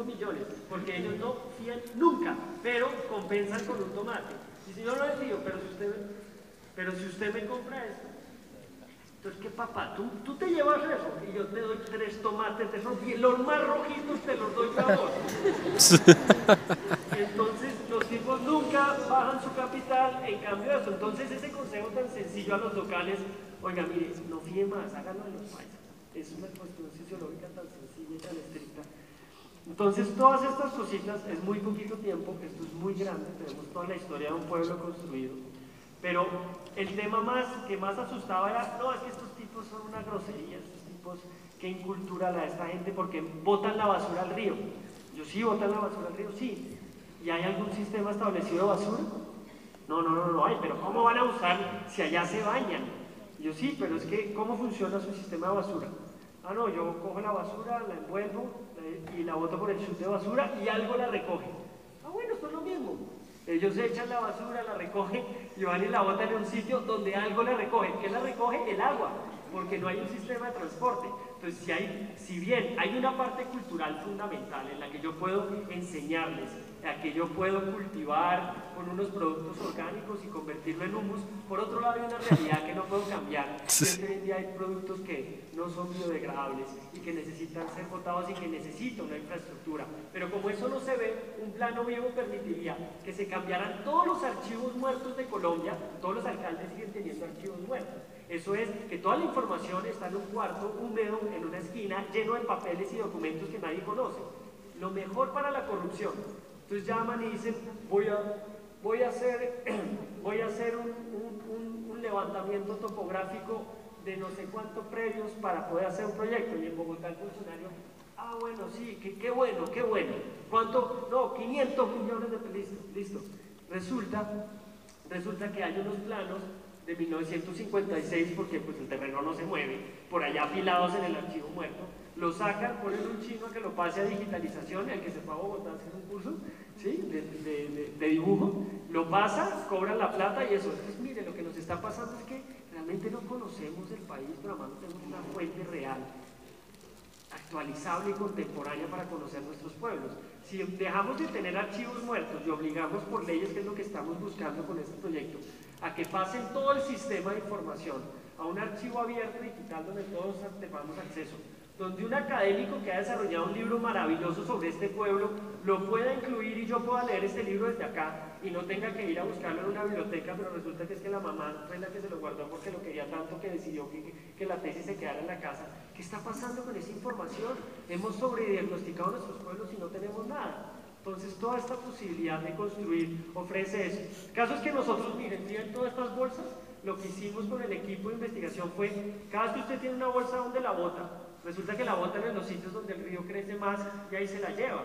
5 millones, porque ellos no fían nunca, pero compensan con un tomate. Y si yo no le fío, pero si usted me compra esto, entonces, ¿qué papá? ¿Tú te llevas eso y yo te doy 3 tomates de esos, y los más rojitos te los doy a vos. Entonces, los tipos nunca bajan su capital en cambio de eso. Entonces, ese consejo tan sencillo a los locales, oiga, mire, no fíe más, háganlo en los países. Es una cuestión sociológica tan sencilla y tan estricta. Entonces, todas estas cositas, es muy poquito tiempo, esto es muy grande, tenemos toda la historia de un pueblo construido. Pero el tema que más asustaba era, no, es que estos tipos son una grosería, estos tipos, qué incultura la de esta gente, porque botan la basura al río. Yo, sí, botan la basura al río, sí. ¿Y hay algún sistema establecido de basura? No hay, pero ¿cómo van a usar si allá se bañan? Y yo, sí, pero es que, ¿cómo funciona su sistema de basura? Ah, no, yo cojo la basura, la envuelvo y la boto por el chute de basura y algo la recoge. Ah, bueno, esto es lo mismo. Ellos echan la basura, la recogen y van y la botan en un sitio donde algo la recoge. ¿Qué la recoge? El agua, porque no hay un sistema de transporte. Entonces, si bien hay una parte cultural fundamental en la que yo puedo enseñarles, a que yo puedo cultivar con unos productos orgánicos y convertirlo en humus, por otro lado hay una realidad que no puedo cambiar, que es que hoy en día hay productos que no son biodegradables y que necesitan ser botados y que necesitan una infraestructura. Pero como eso no se ve, un plano vivo permitiría que se cambiaran todos los archivos muertos de Colombia. Todos los alcaldes siguen teniendo archivos muertos. Eso es, que toda la información está en un cuarto húmedo, en una esquina, lleno de papeles y documentos que nadie conoce. Lo mejor para la corrupción. Entonces llaman y dicen, voy a hacer un levantamiento topográfico de no sé cuántos predios para poder hacer un proyecto. Y en Bogotá el funcionario, ah, bueno, sí, qué bueno. ¿Cuánto? No, 500 millones de pesos. Listo. Resulta que hay unos planos de 1956, porque pues el terreno no se mueve, por allá apilados en el archivo muerto, lo sacan, ponen un chino que lo pase a digitalización, el que se fue a Bogotá a hacer un curso, ¿sí? de dibujo, lo pasa, cobran la plata y eso. Entonces, mire, lo que nos está pasando es que realmente no conocemos el país, pero además no tenemos una fuente real, actualizable y contemporánea para conocer nuestros pueblos. Si dejamos de tener archivos muertos y obligamos por leyes, que es lo que estamos buscando con este proyecto, a que pasen todo el sistema de información a un archivo abierto digital donde todos tengamos acceso, donde un académico que ha desarrollado un libro maravilloso sobre este pueblo lo pueda incluir y yo pueda leer este libro desde acá y no tenga que ir a buscarlo en una biblioteca, pero resulta que es que la mamá fue la que se lo guardó porque lo quería tanto que decidió que la tesis se quedara en la casa. ¿Qué está pasando con esa información? Hemos sobrediagnosticado nuestros pueblos y no tenemos nada. Entonces, toda esta posibilidad de construir ofrece eso. El caso es que nosotros, miren todas estas bolsas, lo que hicimos con el equipo de investigación fue, cada vez que usted tiene una bolsa, ¿dónde la bota? Resulta que la botan en los sitios donde el río crece más y ahí se la lleva.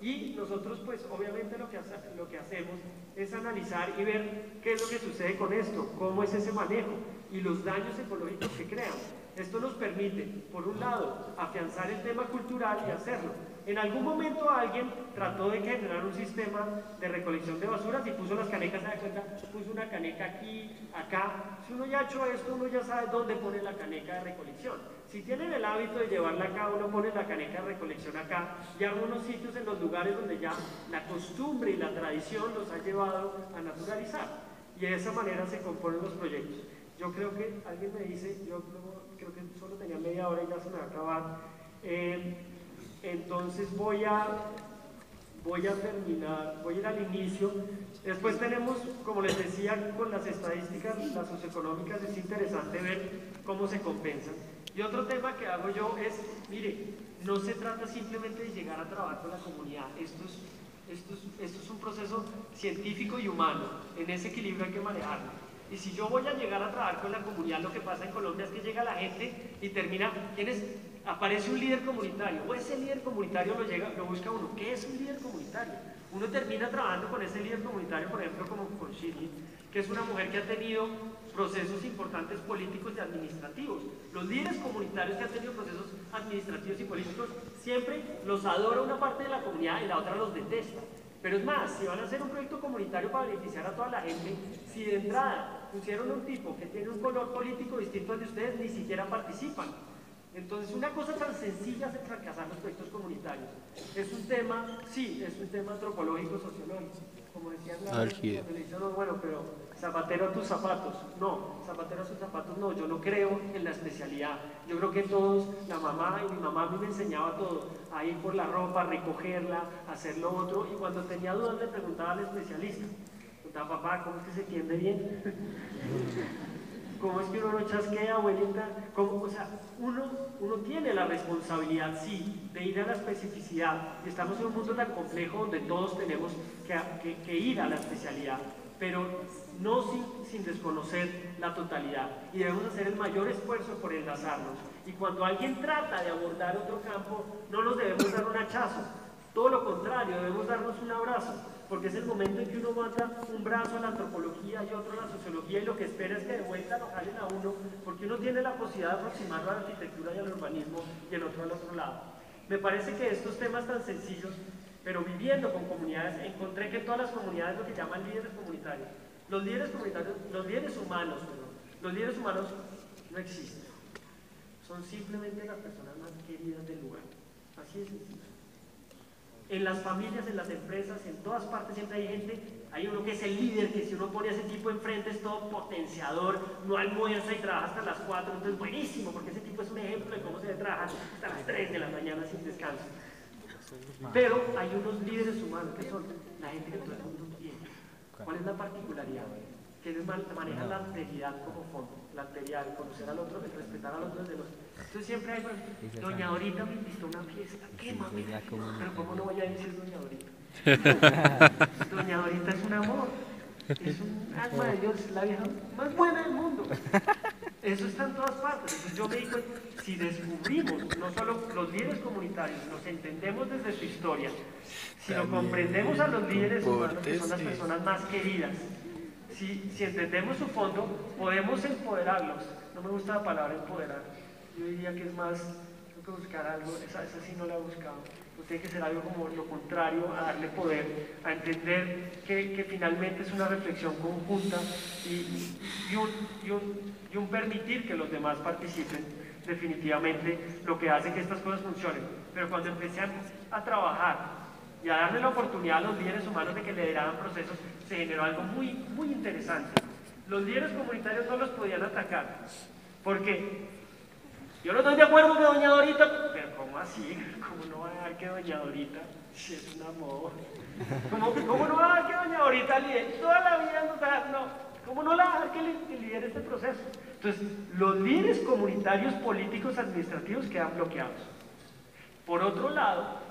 Y nosotros, pues, obviamente lo que hacemos es analizar y ver qué es lo que sucede con esto, cómo es ese manejo y los daños ecológicos que crean. Esto nos permite, por un lado, afianzar el tema cultural y hacerlo. En algún momento alguien trató de generar un sistema de recolección de basuras y puso las canecas, ¿se da cuenta? Puso una caneca aquí, acá. Si uno ya ha hecho esto, uno ya sabe dónde pone la caneca de recolección. Si tienen el hábito de llevarla acá, uno pone la caneca de recolección acá y hay unos sitios en los lugares donde ya la costumbre y la tradición los ha llevado a naturalizar. Y de esa manera se componen los proyectos. Yo creo que, alguien me dice, yo creo que solo tenía media hora y ya se me va a acabar. Entonces voy a terminar, voy a ir al inicio. Después tenemos, como les decía, con las estadísticas, las socioeconómicas, es interesante ver cómo se compensan. Y otro tema que hago yo es, mire, no se trata simplemente de llegar a trabajar con la comunidad, esto es un proceso científico y humano, en ese equilibrio hay que manejarlo. Y si yo voy a llegar a trabajar con la comunidad, lo que pasa en Colombia es que llega la gente y termina, aparece un líder comunitario, o ese líder comunitario lo busca uno. ¿Qué es un líder comunitario? Uno termina trabajando con ese líder comunitario, por ejemplo, como con Shirley, que es una mujer que ha tenido procesos importantes políticos y administrativos. Los líderes comunitarios que han tenido procesos administrativos y políticos siempre los adora una parte de la comunidad y la otra los detesta. Pero es más, si van a hacer un proyecto comunitario para beneficiar a toda la gente, si de entrada pusieron un tipo que tiene un color político distinto al de ustedes, ni siquiera participan. Entonces, una cosa tan sencilla es fracasar los proyectos comunitarios. Es un tema, sí, es un tema antropológico, sociológico. Como decían cuando le dicen, no, bueno, pero zapatero a tus zapatos. No, zapatero a sus zapatos no, yo no creo en la especialidad. Yo creo que todos, la mamá y mi mamá a mí me enseñaba todo, a ir por la ropa, a recogerla, a hacer lo otro, y cuando tenía dudas le preguntaba al especialista. Preguntaba, papá, ¿cómo es que se tiende bien? ¿Cómo es que uno no chasquea, abuelita? ¿Cómo? O sea, uno tiene la responsabilidad, sí, de ir a la especificidad. Estamos en un mundo tan complejo donde todos tenemos que ir a la especialidad, pero no sin desconocer la totalidad. Y debemos hacer el mayor esfuerzo por enlazarnos. Y cuando alguien trata de abordar otro campo, no nos debemos dar un hachazo. Todo lo contrario, debemos darnos un abrazo, porque es el momento en que uno manda un brazo a la antropología y otro a la sociología, y lo que espera es que de vuelta lo jalen a uno, porque uno tiene la posibilidad de aproximarlo a la arquitectura y al urbanismo, y el otro al otro lado. Me parece que estos temas tan sencillos, pero viviendo con comunidades, encontré que todas las comunidades lo que llaman líderes comunitarios. Los líderes comunitarios, los líderes humanos no existen. Son simplemente las personas más queridas del lugar. Así es sencillo. En las familias, en las empresas, en todas partes siempre hay gente, hay uno que es el líder, que si uno pone a ese tipo enfrente es todo potenciador, no almuerza y trabaja hasta las 4, entonces buenísimo, porque ese tipo es un ejemplo de cómo se debe trabajar hasta las 3 de la mañana sin descanso. Pero hay unos líderes humanos que son la gente que todo el mundo tiene. ¿Cuál es la particularidad? Que ellos manejan la alteridad como fondo, la alteridad, el conocer al otro, el respetar al otro desde los... Entonces siempre hay, bueno, doña Dorita me invitó a una fiesta, ¿qué mami? Pero ¿cómo no voy a decir doña Dorita? Doña Dorita es un amor, es un alma de Dios, es la vieja más buena del mundo. Eso está en todas partes. Entonces yo me digo, si descubrimos, no solo los líderes comunitarios, nos entendemos desde su historia, sino comprendemos a los líderes humanos, que son las personas más queridas, si entendemos su fondo, podemos empoderarlos. No me gusta la palabra empoderar, yo diría que es más, tengo que buscar algo, esa sí no la he buscado, pues tiene que ser algo como lo contrario, a darle poder, a entender que finalmente es una reflexión conjunta y un permitir que los demás participen, definitivamente lo que hace que estas cosas funcionen. Pero cuando empecé a trabajar y a darle la oportunidad a los líderes humanos de que lideraran procesos, se generó algo muy, muy interesante. Los líderes comunitarios no los podían atacar, porque yo no estoy de acuerdo que doña Dorita, pero ¿cómo así? ¿Cómo no va a dejar que doña Dorita, si es un amor? ¿Cómo no va a dejar que doña Dorita lidere? Toda la vida no, ¿cómo no la va a dejar que lidere este proceso? Entonces, los líderes comunitarios, políticos, administrativos quedan bloqueados. Por otro lado,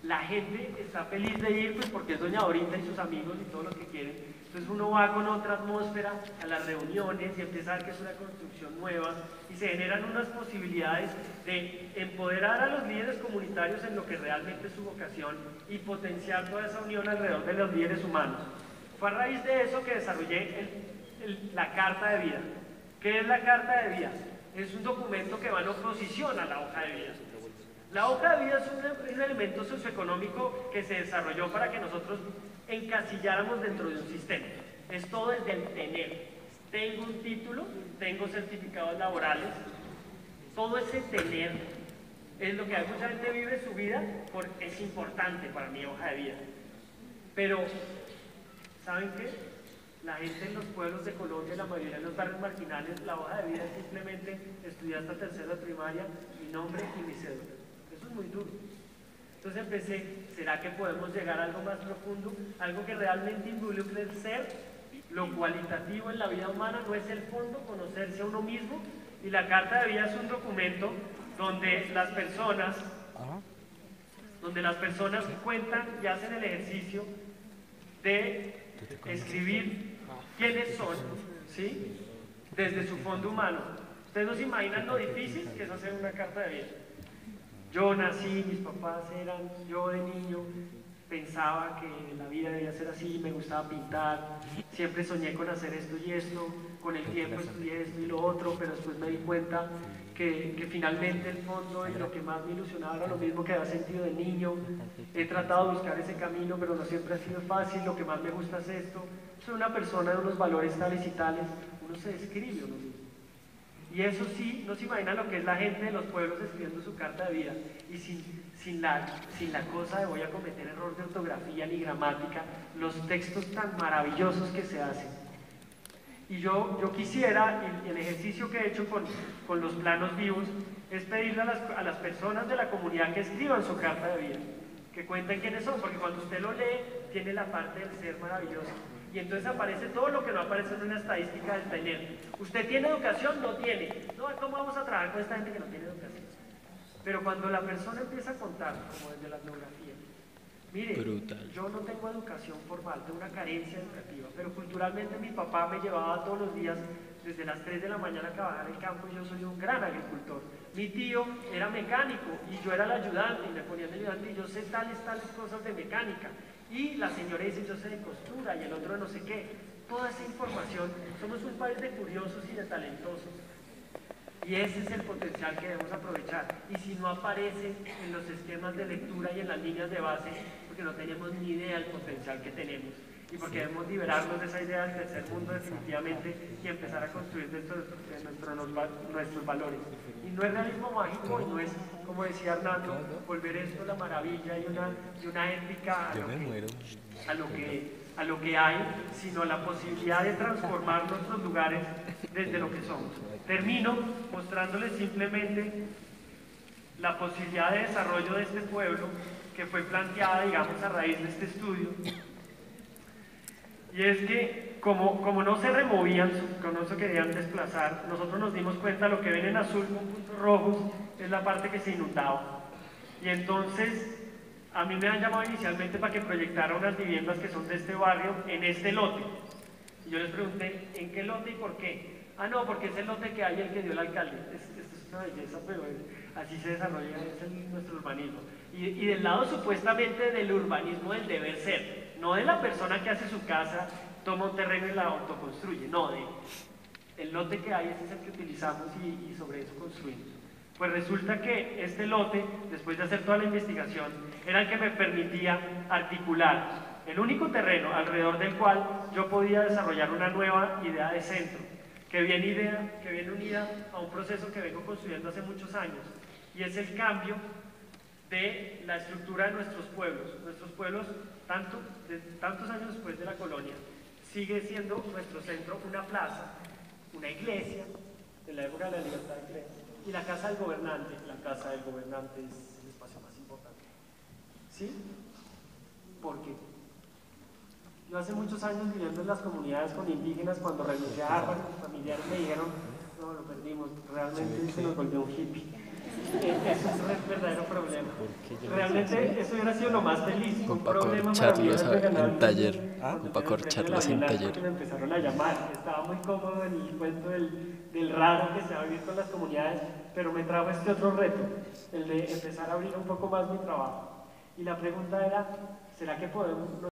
la gente está feliz de ir, pues porque es doña Dorita y sus amigos y todo lo que quieren. Entonces uno va con otra atmósfera a las reuniones y empieza a ver que es una construcción nueva y se generan unas posibilidades de empoderar a los líderes comunitarios en lo que realmente es su vocación y potenciar toda esa unión alrededor de los líderes humanos. Fue a raíz de eso que desarrollé la Carta de Vida. ¿Qué es la Carta de Vida? Es un documento que va en oposición a la hoja de vida. La hoja de vida es un elemento socioeconómico que se desarrolló para que nosotros encasilláramos dentro de un sistema. Es todo desde el tener. Tengo un título, tengo certificados laborales, todo ese tener es lo que hay. Mucha gente vive su vida, es importante para mi hoja de vida. Pero, ¿saben qué? La gente en los pueblos de Colombia, la mayoría de los barrios marginales, la hoja de vida es simplemente estudiar hasta tercero de primaria, mi nombre y mi cédula. Eso es muy duro. Entonces empecé, ¿será que podemos llegar a algo más profundo? Algo que realmente involucre el ser, lo cualitativo en la vida humana, no es el fondo, conocerse a uno mismo. Y la Carta de Vida es un documento donde las personas cuentan y hacen el ejercicio de escribir quiénes son, ¿sí? Desde su fondo humano. Ustedes no se imaginan lo difícil que es hacer una carta de vida. Yo nací, mis papás eran, yo de niño pensaba que la vida debía ser así, me gustaba pintar, siempre soñé con hacer esto y esto, con el tiempo estudié esto y lo otro, pero después me di cuenta que finalmente el fondo y lo que más me ilusionaba era lo mismo que había sentido de niño. He tratado de buscar ese camino, pero no siempre ha sido fácil. Lo que más me gusta es esto. Soy una persona de unos valores tales y tales. Uno se describe uno mismo. Y eso sí, no se imagina lo que es la gente de los pueblos escribiendo su carta de vida y sin la cosa de voy a cometer error de ortografía ni gramática, los textos tan maravillosos que se hacen. Y yo quisiera, el ejercicio que he hecho con los planos vivos, es pedirle a las personas de la comunidad que escriban su carta de vida, que cuenten quiénes son, porque cuando usted lo lee, tiene la parte del ser maravilloso. Y entonces aparece todo lo que no aparece en una estadística del tener. ¿Usted tiene educación? No tiene. No, ¿cómo vamos a trabajar con esta gente que no tiene educación? Pero cuando la persona empieza a contar, como desde la etnografía, mire, brutal. Yo no tengo educación formal, tengo una carencia educativa, pero culturalmente mi papá me llevaba todos los días desde las 3 de la mañana a trabajar en el campo y yo soy un gran agricultor. Mi tío era mecánico y yo era el ayudante y me ponían de ayudante y yo sé tales cosas de mecánica. Y la señora dice yo sé de costura y el otro de no sé qué. Toda esa información, somos un país de curiosos y de talentosos. Y ese es el potencial que debemos aprovechar. Y si no aparece en los esquemas de lectura y en las líneas de base, porque no tenemos ni idea del potencial que tenemos. Y porque debemos liberarnos de esa idea del tercer mundo definitivamente y empezar a construir nuestros valores. Y no es realismo mágico, y no es, como decía Hernando, volver esto la maravilla y una épica a lo que hay, sino la posibilidad de transformar nuestros lugares desde lo que somos. Termino mostrándoles simplemente la posibilidad de desarrollo de este pueblo que fue planteada, digamos, a raíz de este estudio. Y es que, como no se removían, no se querían desplazar, nosotros nos dimos cuenta, lo que ven en azul con puntos rojos es la parte que se inundaba. Y entonces, a mí me han llamado inicialmente para que proyectara unas viviendas que son de este barrio en este lote. Y yo les pregunté, ¿en qué lote y por qué? Ah, no, porque es el lote que hay, el que dio el alcalde. Esto es una belleza, pero así se desarrolla nuestro urbanismo. Y del lado supuestamente del urbanismo del deber ser, no de la persona que hace su casa, toma un terreno y la autoconstruye, no, el lote que hay, ese es el que utilizamos y sobre eso construimos. Pues resulta que este lote, después de hacer toda la investigación, era el que me permitía articular el único terreno alrededor del cual yo podía desarrollar una nueva idea de centro, que viene unida a un proceso que vengo construyendo hace muchos años, y es el cambio de la estructura de nuestros pueblos. Nuestros pueblos, tantos años después de la colonia, sigue siendo nuestro centro una plaza, una iglesia, de la época de la libertad de credo, y la casa del gobernante. La casa del gobernante es el espacio más importante. ¿Sí? ¿Por qué? Yo hace muchos años viviendo en las comunidades con indígenas, cuando renuncié a Harvard, mis familiares me dijeron, no, lo perdimos, realmente se nos volvió un hippie. Eso es un verdadero problema. Realmente eso hubiera sido lo más feliz. Un problema maravilloso en taller. Para corcharlos en taller. Me empezaron a llamar. Estaba muy cómodo en el cuento del raro que se va a vivir con las comunidades, pero me trajo este otro reto, el de empezar a abrir un poco más mi trabajo. Y la pregunta era, ¿será que podemos